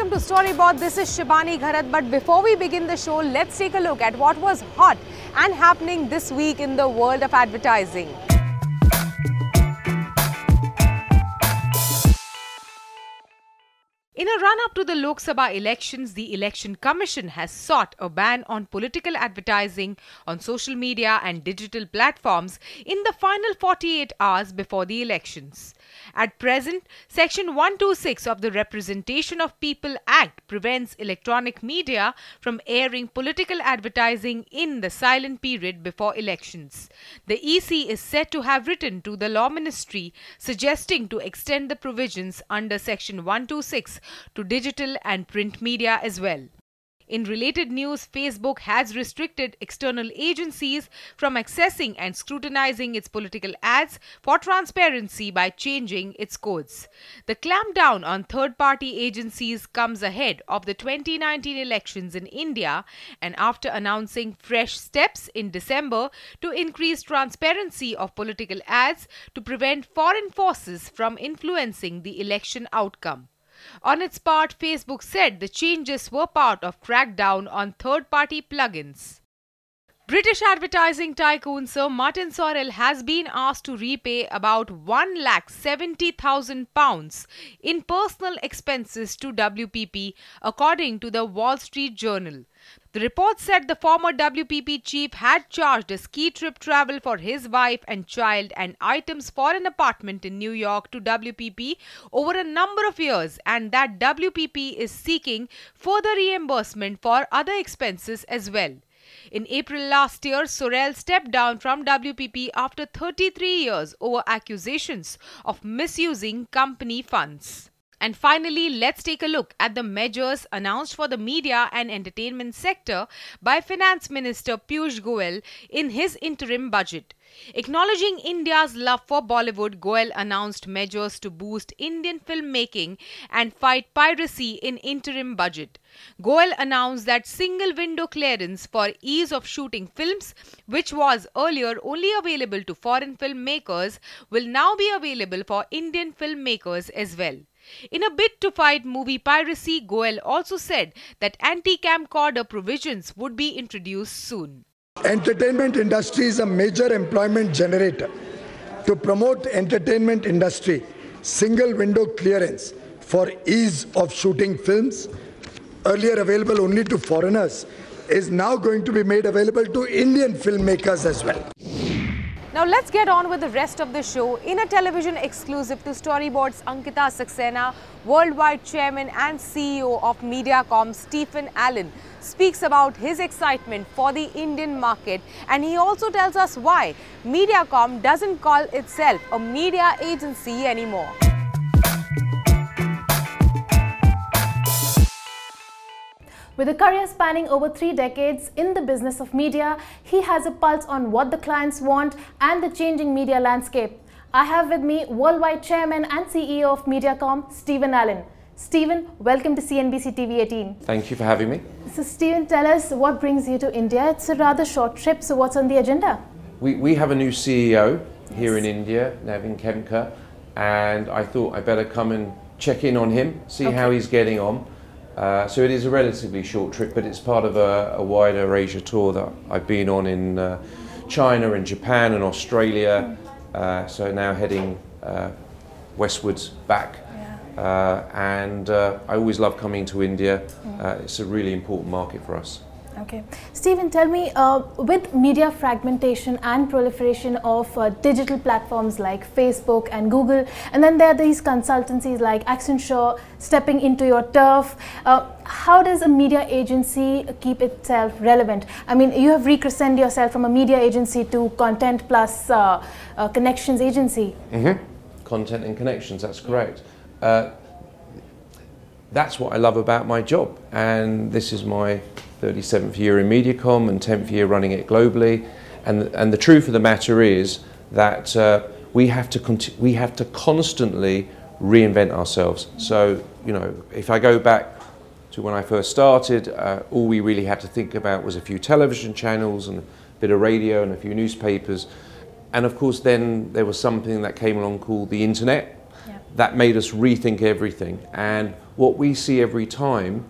welcome to Storyboard. This is Shibani Gharat. But before we begin the show, let's take a look at what was hot and happening this week in the world of advertising. In a run-up to the Lok Sabha elections, the Election Commission has sought a ban on political advertising on social media and digital platforms in the final 48 hours before the elections. At present, Section 126 of the Representation of People Act prevents electronic media from airing political advertising in the silent period before elections. The EC is said to have written to the Law Ministry suggesting to extend the provisions under Section 126 to digital and print media as well. In related news, Facebook has restricted external agencies from accessing and scrutinizing its political ads for transparency by changing its codes. The clampdown on third-party agencies comes ahead of the 2019 elections in India and after announcing fresh steps in December to increase transparency of political ads to prevent foreign forces from influencing the election outcome. On its part, Facebook said the changes were part of crackdown on third-party plugins. British advertising tycoon Sir Martin Sorrell has been asked to repay about £170,000 in personal expenses to WPP, according to the Wall Street Journal. The report said the former WPP chief had charged a ski trip travel for his wife and child and items for an apartment in New York to WPP over a number of years, and that WPP is seeking further reimbursement for other expenses as well. In April last year, Sorrell stepped down from WPP after 33 years over accusations of misusing company funds. And finally, let's take a look at the measures announced for the media and entertainment sector by Finance Minister Piyush Goyal in his interim budget. Acknowledging India's love for Bollywood, Goyal announced measures to boost Indian filmmaking and fight piracy in interim budget. Goyal announced that single window clearance for ease of shooting films, which was earlier only available to foreign filmmakers, will now be available for Indian filmmakers as well. In a bid to fight movie piracy, Goyal also said that anti-camcorder provisions would be introduced soon. Entertainment industry is a major employment generator. To promote entertainment industry, single window clearance for ease of shooting films, earlier available only to foreigners, is now going to be made available to Indian filmmakers as well. Now let's get on with the rest of the show. In a television exclusive to Storyboard's Ankita Saxena, worldwide chairman and CEO of Mediacom, Stephen Allen, speaks about his excitement for the Indian market, and he also tells us why Mediacom doesn't call itself a media agency anymore. With a career spanning over 3 decades in the business of media, he has a pulse on what the clients want and the changing media landscape. I have with me worldwide chairman and CEO of Mediacom, Stephen Allen. Stephen, welcome to CNBC TV 18. Thank you for having me. So Stephen, tell us what brings you to India. It's a rather short trip, so what's on the agenda? We have a new CEO here in India, Navin Khemka, and I thought I'd better come and check in on him, see how he's getting on. So it is a relatively short trip, but it's part of a wider Asia tour that I've been on in China and Japan and Australia. So now heading westwards back. And I always love coming to India. It's a really important market for us. Okay. Stephen, tell me, with media fragmentation and proliferation of digital platforms like Facebook and Google, and then there are these consultancies like Accenture stepping into your turf, how does a media agency keep itself relevant? I mean, you have recrescented yourself from a media agency to content plus connections agency. Content and connections, that's correct. That's what I love about my job, and this is my 37th year in Mediacom and 10th year running it globally, and the truth of the matter is that we have to constantly reinvent ourselves. So, you know, if I go back to when I first started, all we really had to think about was a few television channels and a bit of radio and a few newspapers, and of course then there was something that came along called the internet. That made us rethink everything, and what we see every time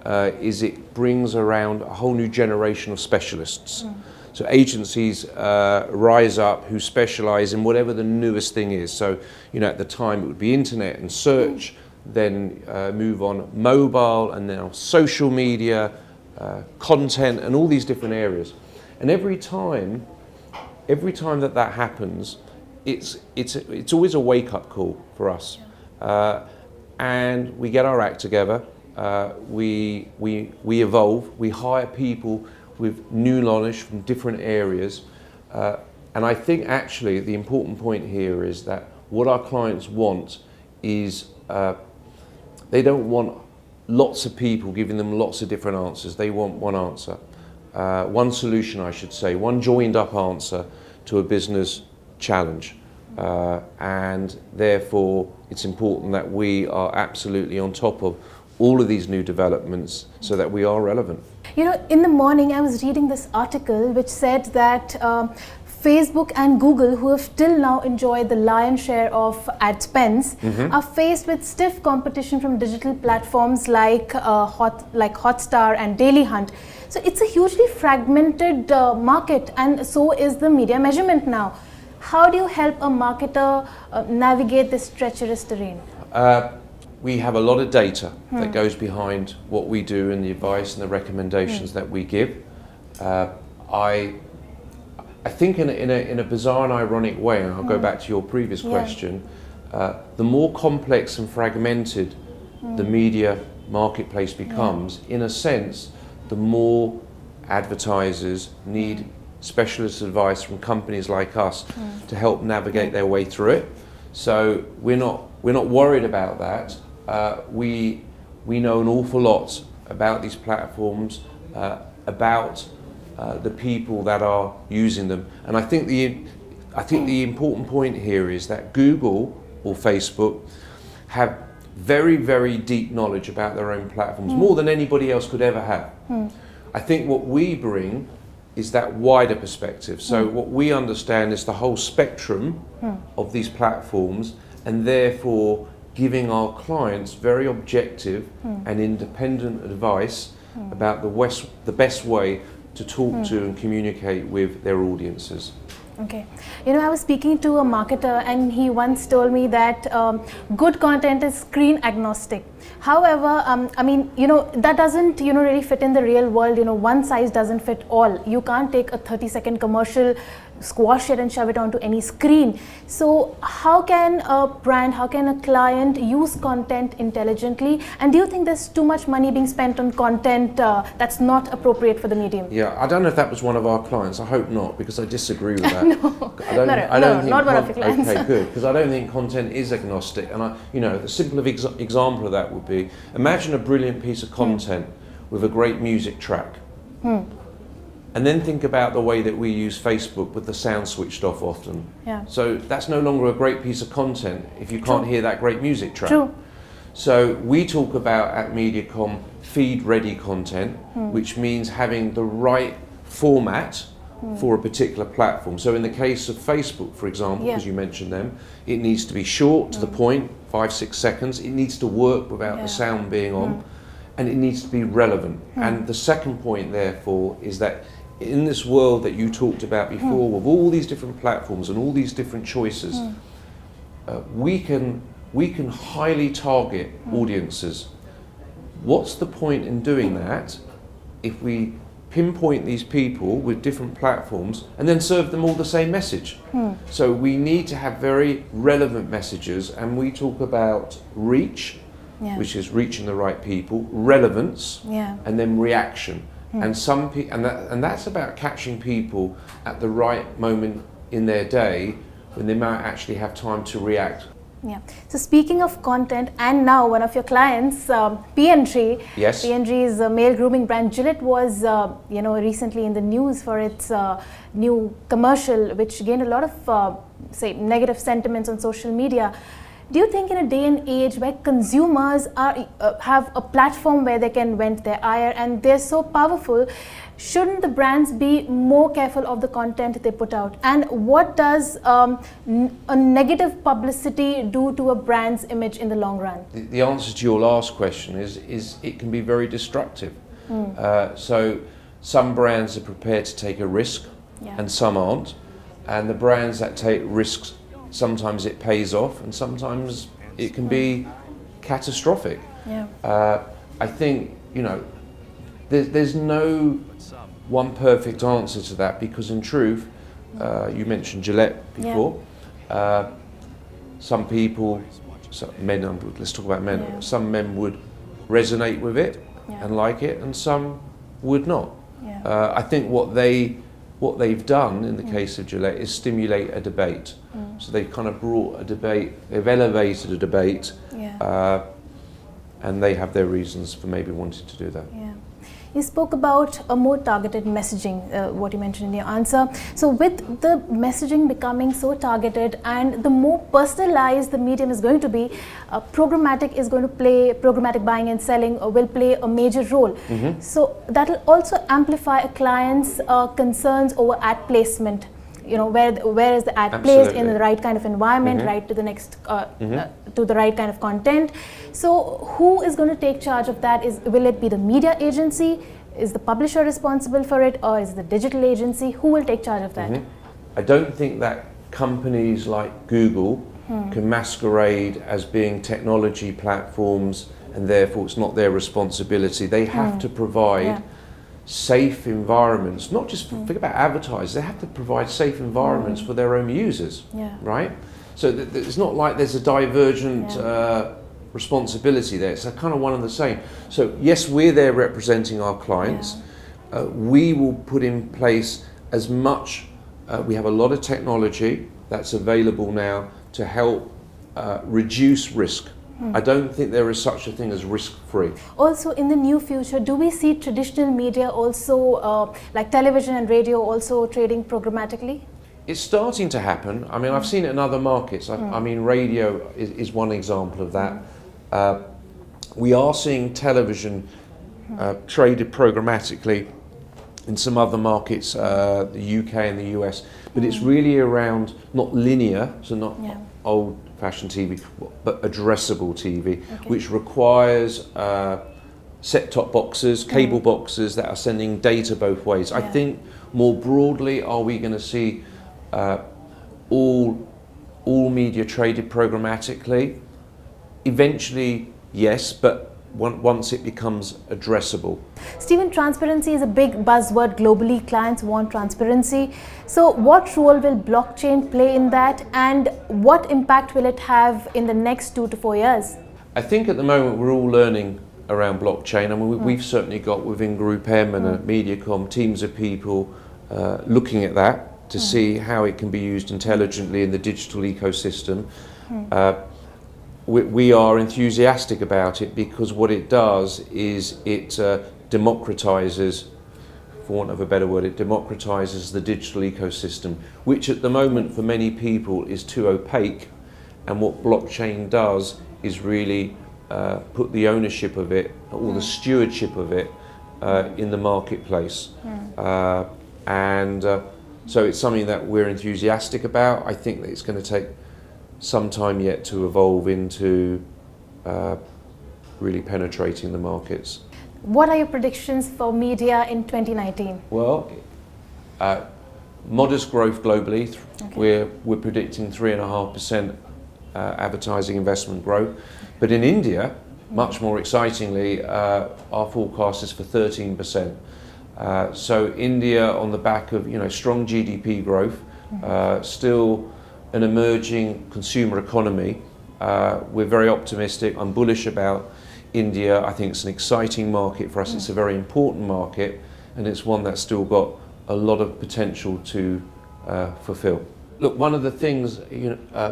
is it brings around a whole new generation of specialists. So agencies rise up who specialize in whatever the newest thing is. So, you know, at the time it would be internet and search, then move on mobile, and now social media, content, and all these different areas. And every time that happens, it's always a wake-up call for us. And we get our act together, we evolve, we hire people with new knowledge from different areas. And I think actually the important point here is that what our clients want is, they don't want lots of people giving them lots of different answers. They want one answer, one solution I should say, one joined up answer to a business challenge. And therefore it's important that we are absolutely on top of all of these new developments so that we are relevant. You know, in the morning I was reading this article which said that Facebook and Google, who have till now enjoyed the lion's share of ad spends, are faced with stiff competition from digital platforms like Hotstar and Daily Hunt. So it's a hugely fragmented market, and so is the media measurement now. How do you help a marketer navigate this treacherous terrain? We have a lot of data that goes behind what we do and the advice and the recommendations that we give. I think in a bizarre and ironic way, and I'll go back to your previous question, the more complex and fragmented the media marketplace becomes, in a sense, the more advertisers need specialist advice from companies like us to help navigate their way through it. So we're not worried about that. We know an awful lot about these platforms, about the people that are using them, and I think the important point here is that Google or Facebook have very, very deep knowledge about their own platforms, more than anybody else could ever have. I think what we bring is that wider perspective. So what we understand is the whole spectrum of these platforms, and therefore giving our clients very objective and independent advice about the best way to talk to and communicate with their audiences. Okay. You know, I was speaking to a marketer and he once told me that good content is screen agnostic. However, I mean, you know, that doesn't, you know, really fit in the real world. You know, one size doesn't fit all. You can't take a 30-second commercial, squash it and shove it onto any screen. So how can a brand, how can a client use content intelligently? And do you think there's too much money being spent on content that's not appropriate for the medium? Yeah, I don't know if that was one of our clients. I hope not, because I disagree with that. No, I don't think not one of your clients. Okay, good, because I don't think content is agnostic. And you know, the simple example of that would be, imagine a brilliant piece of content with a great music track. And then think about the way that we use Facebook with the sound switched off often. Yeah. So that's no longer a great piece of content if you can't hear that great music track. True. So we talk about at Mediacom feed-ready content, which means having the right format for a particular platform. So in the case of Facebook, for example, because you mentioned them, it needs to be short, to the point, 5-6 seconds. It needs to work without the sound being on, and it needs to be relevant. And the second point, therefore, is that in this world that you talked about before, with all these different platforms and all these different choices, we can highly target audiences. What's the point in doing that if we pinpoint these people with different platforms and then serve them all the same message? So we need to have very relevant messages, and we talk about reach, which is reaching the right people, relevance, and then reaction. And and that's about catching people at the right moment in their day when they might actually have time to react. Yeah. So speaking of content, and now one of your clients, P&G. Yes. P&G's male grooming brand Gillette was, you know, recently in the news for its new commercial, which gained a lot of, say, negative sentiments on social media. Do you think in a day and age where consumers are have a platform where they can vent their ire and they're so powerful, shouldn't the brands be more careful of the content they put out? And what does a negative publicity do to a brand's image in the long run? The answer to your last question is it can be very destructive. So some brands are prepared to take a risk, and some aren't. And the brands that take risks, sometimes it pays off and sometimes it can be catastrophic. I think, you know, there's no one perfect answer to that, because in truth, you mentioned Gillette before. Some people, men, let's talk about men, some men would resonate with it and like it, and some would not. I think what they've done in the case of Gillette is stimulate a debate. So they've kind of brought a debate, they've elevated a debate, and they have their reasons for maybe wanting to do that. You spoke about a more targeted messaging, what you mentioned in your answer. So with the messaging becoming so targeted and the more personalized the medium is going to be, programmatic is going to play, programmatic buying and selling will play a major role. So that will also amplify a client's concerns over ad placement. You know, where is the ad placed in the right kind of environment, right to the next, to the right kind of content. So who is going to take charge of that? Will it be the media agency? Is the publisher responsible for it, or is the digital agency? Who will take charge of that? I don't think that companies like Google can masquerade as being technology platforms and therefore it's not their responsibility. They have to provide safe environments, not just think about advertisers, they have to provide safe environments for their own users, right? So it's not like there's a divergent responsibility there, it's a kind of one and the same. So yes, we're there representing our clients, we will put in place as much, we have a lot of technology that's available now to help reduce risk. I don't think there is such a thing as risk-free. Also, in the near future, do we see traditional media also, like television and radio, also trading programmatically? It's starting to happen. I mean, I've seen it in other markets. I mean, radio is one example of that. We are seeing television traded programmatically in some other markets, the UK and the US, but it's really around not linear, so not old-fashioned TV, but addressable TV, which requires set-top boxes, cable boxes that are sending data both ways. I think more broadly, are we going to see all media traded programmatically? Eventually, yes, but once it becomes addressable. Stephen, transparency is a big buzzword globally. Clients want transparency. So what role will blockchain play in that, and what impact will it have in the next 2 to 4 years? I think at the moment we're all learning around blockchain. I mean, we've certainly got within Group M and Mediacom teams of people looking at that to see how it can be used intelligently in the digital ecosystem. We are enthusiastic about it because what it does is it democratizes, for want of a better word, it democratizes the digital ecosystem, which at the moment for many people is too opaque. And what blockchain does is really put the ownership of it, or the stewardship of it, in the marketplace. So it's something that we're enthusiastic about. I think that it's going to take some time yet to evolve into really penetrating the markets. What are your predictions for media in 2019? Well, modest growth globally. We're predicting 3.5% advertising investment growth. But in India, much more excitingly, our forecast is for 13%. So India, on the back of strong GDP growth, still an emerging consumer economy. We're very optimistic. I'm bullish about India. I think it's an exciting market for us. It's a very important market, and it's one that's still got a lot of potential to fulfill. Look, one of the things,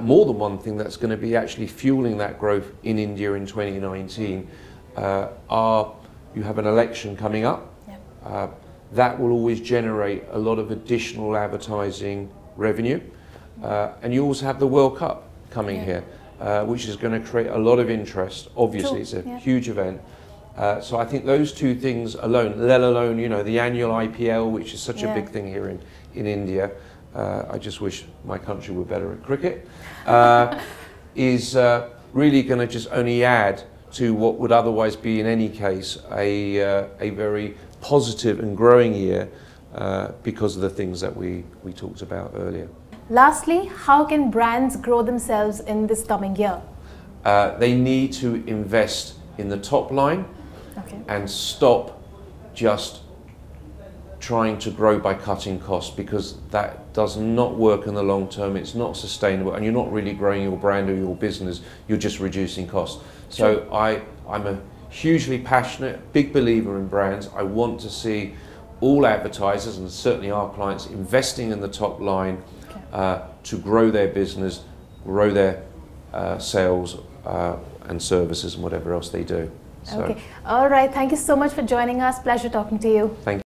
more than one thing that's going to be actually fueling that growth in India in 2019 you have an election coming up. That will always generate a lot of additional advertising revenue. And you also have the World Cup coming here. which is going to create a lot of interest. Obviously, True. it's a Yeah. huge event. So I think those two things alone, let alone, you know, the annual IPL, which is such a big thing here in India. I just wish my country were better at cricket. Is really going to just only add to what would otherwise be, in any case, a very positive and growing year because of the things that we talked about earlier. Lastly, how can brands grow themselves in this coming year? They need to invest in the top line and stop just trying to grow by cutting costs, because that does not work in the long term. It's not sustainable, and you're not really growing your brand or your business, you're just reducing costs. So I'm a hugely passionate, big believer in brands. I want to see all advertisers, and certainly our clients, investing in the top line to grow their business, grow their sales and services and whatever else they do. So, Okay. All right. Thank you so much for joining us. Pleasure talking to you. Thank you.